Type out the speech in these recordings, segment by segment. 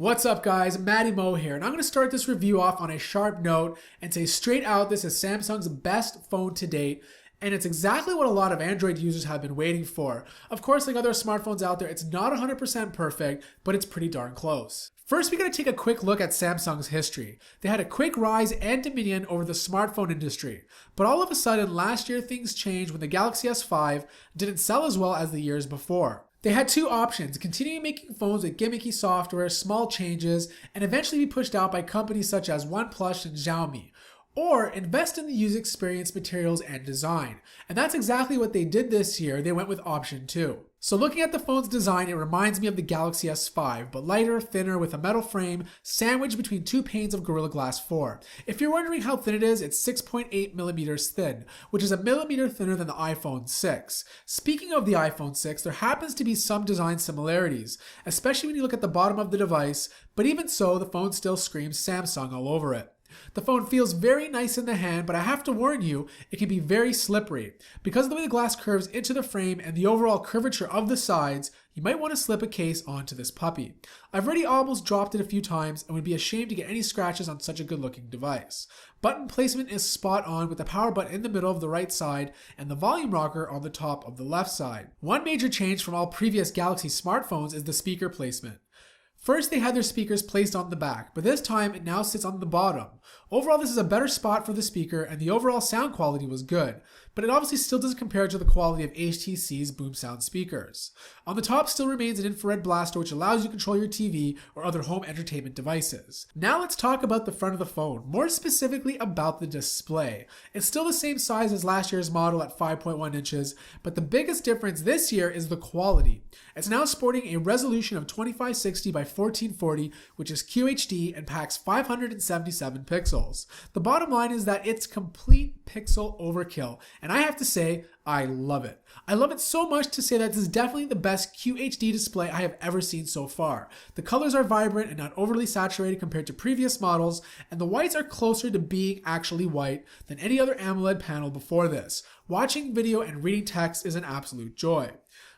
What's up guys, Matty Mo here, and I'm going to start this review off on a sharp note and say straight out this is Samsung's best phone to date, and it's exactly what a lot of Android users have been waiting for. Of course, like other smartphones out there, it's not 100% perfect, but it's pretty darn close. First, we got to take a quick look at Samsung's history. They had a quick rise and dominion over the smartphone industry, but all of a sudden last year things changed when the Galaxy S5 didn't sell as well as the years before. They had two options: continue making phones with gimmicky software, small changes, and eventually be pushed out by companies such as OnePlus and Xiaomi, or invest in the user experience, materials, and design. And that's exactly what they did this year. They went with option 2. So looking at the phone's design, it reminds me of the Galaxy S5, but lighter, thinner, with a metal frame sandwiched between two panes of Gorilla Glass 4. If you're wondering how thin it is, it's 6.8 millimeters thin, which is a millimeter thinner than the iPhone 6. Speaking of the iPhone 6, there happens to be some design similarities, especially when you look at the bottom of the device, but even so, the phone still screams Samsung all over it. The phone feels very nice in the hand, but I have to warn you, it can be very slippery. Because of the way the glass curves into the frame and the overall curvature of the sides, you might want to slip a case onto this puppy. I've already almost dropped it a few times and would be ashamed to get any scratches on such a good looking device. Button placement is spot on, with the power button in the middle of the right side and the volume rocker on the top of the left side. One major change from all previous Galaxy smartphones is the speaker placement. First, they had their speakers placed on the back, but this time it now sits on the bottom. Overall, this is a better spot for the speaker, and the overall sound quality was good, but it obviously still doesn't compare to the quality of HTC's boom sound speakers. On the top still remains an infrared blaster, which allows you to control your TV or other home entertainment devices. Now let's talk about the front of the phone, more specifically about the display. It's still the same size as last year's model at 5.1 inches, but the biggest difference this year is the quality. It's now sporting a resolution of 2560 by 1440, which is QHD and packs 577 pixels. The bottom line is that it's complete pixel overkill, and I have to say, I love it. I love it so much to say that this is definitely the best QHD display I have ever seen so far. The colors are vibrant and not overly saturated compared to previous models, and the whites are closer to being actually white than any other AMOLED panel before this. Watching video and reading text is an absolute joy.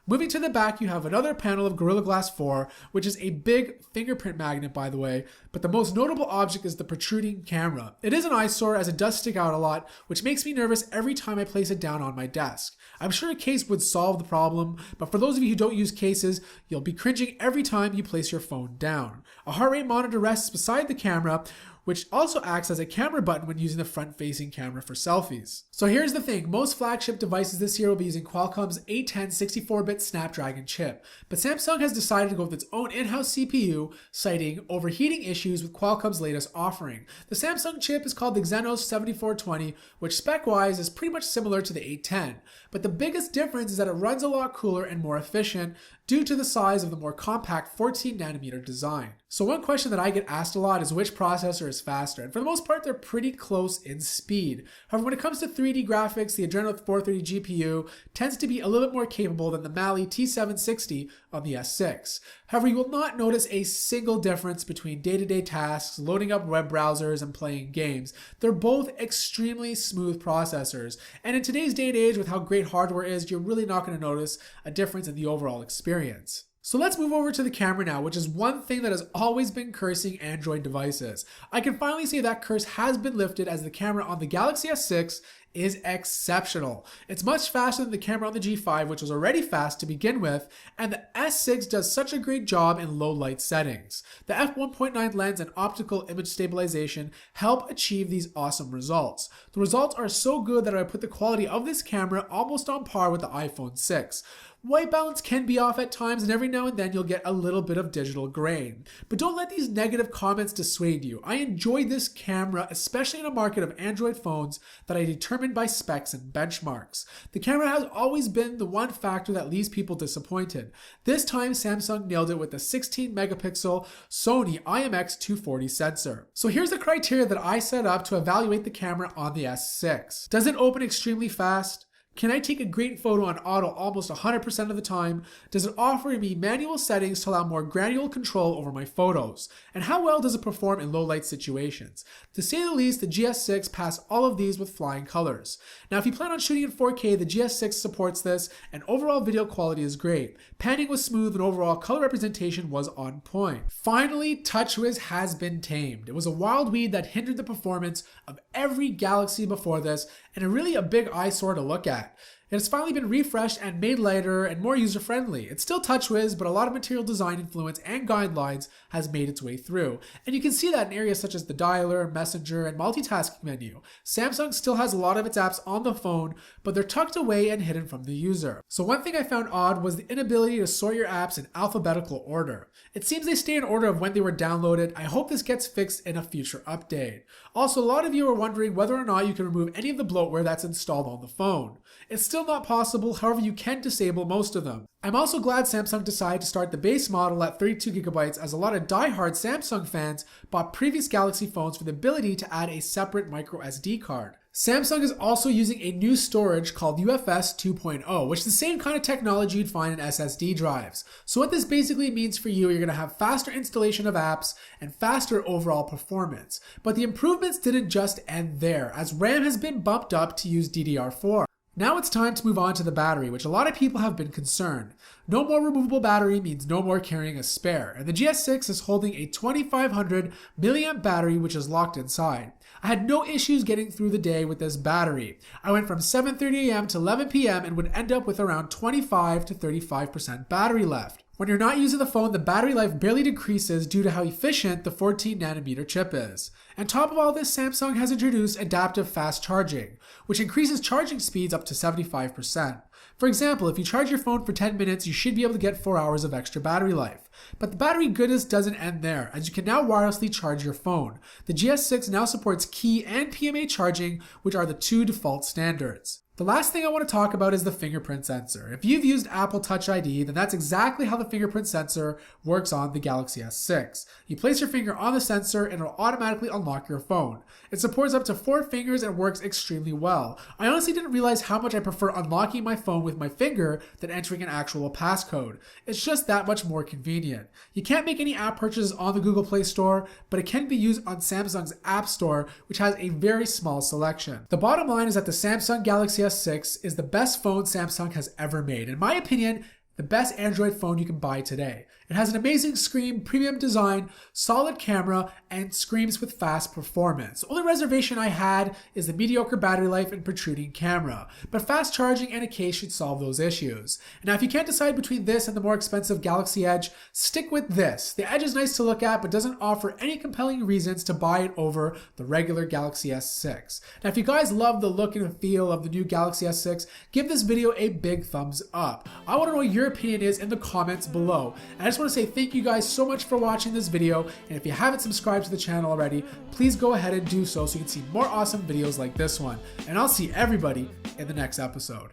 Moving to the back, you have another panel of Gorilla Glass 4, which is a big fingerprint magnet, by the way, but the most notable object is the protruding camera. It is an eyesore as it does stick out a lot, which makes me nervous every time I place it down on my desk. I'm sure a case would solve the problem, but for those of you who don't use cases, you'll be cringing every time you place your phone down. A heart rate monitor rests beside the camera, which also acts as a camera button when using the front-facing camera for selfies. So here's the thing, most flagship devices this year will be using Qualcomm's A10 64-bit Snapdragon chip, but Samsung has decided to go with its own in-house CPU, citing overheating issues with Qualcomm's latest offering. The Samsung chip is called the Exynos 7420, which spec-wise is pretty much similar to the A10, but the biggest difference is that it runs a lot cooler and more efficient due to the size of the more compact 14nm design. So one question that I get asked a lot is which processor is faster, and for the most part they're pretty close in speed. However, when it comes to 3D graphics, the Adreno 430 GPU tends to be a little bit more capable than the Mali T760 on the S6. However, you will not notice a single difference between day-to-day tasks, loading up web browsers, and playing games. They're both extremely smooth processors, and in today's day and age with how great hardware is, you're really not going to notice a difference in the overall experience. So let's move over to the camera now, which is one thing that has always been cursing Android devices. I can finally say that curse has been lifted, as the camera on the Galaxy S6 is exceptional. It's much faster than the camera on the G5, which was already fast to begin with, and the S6 does such a great job in low light settings. The f1.9 lens and optical image stabilization help achieve these awesome results. The results are so good that I put the quality of this camera almost on par with the iPhone 6. White balance can be off at times, and every now and then you'll get a little bit of digital grain. But don't let these negative comments dissuade you. I enjoy this camera, especially in a market of Android phones that are determined by specs and benchmarks. The camera has always been the one factor that leaves people disappointed. This time Samsung nailed it with the 16 megapixel Sony IMX240 sensor. So here's the criteria that I set up to evaluate the camera on the S6. Does it open extremely fast? Can I take a great photo on auto almost 100% of the time? Does it offer me manual settings to allow more granular control over my photos? And how well does it perform in low light situations? To say the least, the GS6 passed all of these with flying colors. Now, if you plan on shooting in 4K, the GS6 supports this, and overall video quality is great. Panning was smooth and overall color representation was on point. Finally, TouchWiz has been tamed. It was a wild weed that hindered the performance of every Galaxy before this, and really a big eyesore to look at. It has finally been refreshed and made lighter and more user-friendly. It's still TouchWiz, but a lot of material design influence and guidelines has made its way through. And you can see that in areas such as the dialer, messenger, and multitasking menu. Samsung still has a lot of its apps on the phone, but they're tucked away and hidden from the user. So one thing I found odd was the inability to sort your apps in alphabetical order. It seems they stay in order of when they were downloaded. I hope this gets fixed in a future update. Also, a lot of you are wondering whether or not you can remove any of the bloatware that's installed on the phone. It's still not possible, however you can disable most of them. I'm also glad Samsung decided to start the base model at 32GB, as a lot of die-hard Samsung fans bought previous Galaxy phones for the ability to add a separate micro SD card. Samsung is also using a new storage called UFS 2.0, which is the same kind of technology you'd find in SSD drives. So what this basically means for you, you're going to have faster installation of apps and faster overall performance. But the improvements didn't just end there, as RAM has been bumped up to use DDR4. Now it's time to move on to the battery, which a lot of people have been concerned. No more removable battery means no more carrying a spare, and the GS6 is holding a 2500 mAh battery which is locked inside. I had no issues getting through the day with this battery. I went from 7:30 a.m. to 11 p.m. and would end up with around 25 to 35% battery left. When you're not using the phone, the battery life barely decreases due to how efficient the 14nm chip is. On top of all this, Samsung has introduced adaptive fast charging, which increases charging speeds up to 75%. For example, if you charge your phone for 10 minutes, you should be able to get 4 hours of extra battery life. But the battery goodness doesn't end there, as you can now wirelessly charge your phone. The GS6 now supports Qi and PMA charging, which are the two default standards. The last thing I want to talk about is the fingerprint sensor. If you've used Apple Touch ID, then that's exactly how the fingerprint sensor works on the Galaxy S6. You place your finger on the sensor and it'll automatically unlock your phone. It supports up to 4 fingers and works extremely well. I honestly didn't realize how much I prefer unlocking my phone with my finger than entering an actual passcode. It's just that much more convenient. You can't make any app purchases on the Google Play Store, but it can be used on Samsung's App Store, which has a very small selection. The bottom line is that the Samsung Galaxy S6 is the best phone Samsung has ever made. In my opinion, the best Android phone you can buy today. It has an amazing screen, premium design, solid camera, and screams with fast performance. The only reservation I had is the mediocre battery life and protruding camera, but fast charging and a case should solve those issues. Now, if you can't decide between this and the more expensive Galaxy Edge, stick with this. The Edge is nice to look at, but doesn't offer any compelling reasons to buy it over the regular Galaxy S6. Now, if you guys love the look and feel of the new Galaxy S6, give this video a big thumbs up. I want to know what your opinion is in the comments below. And I just want to say thank you guys so much for watching this video, and if you haven't subscribed to the channel already, please go ahead and do so you can see more awesome videos like this one. And I'll see everybody in the next episode.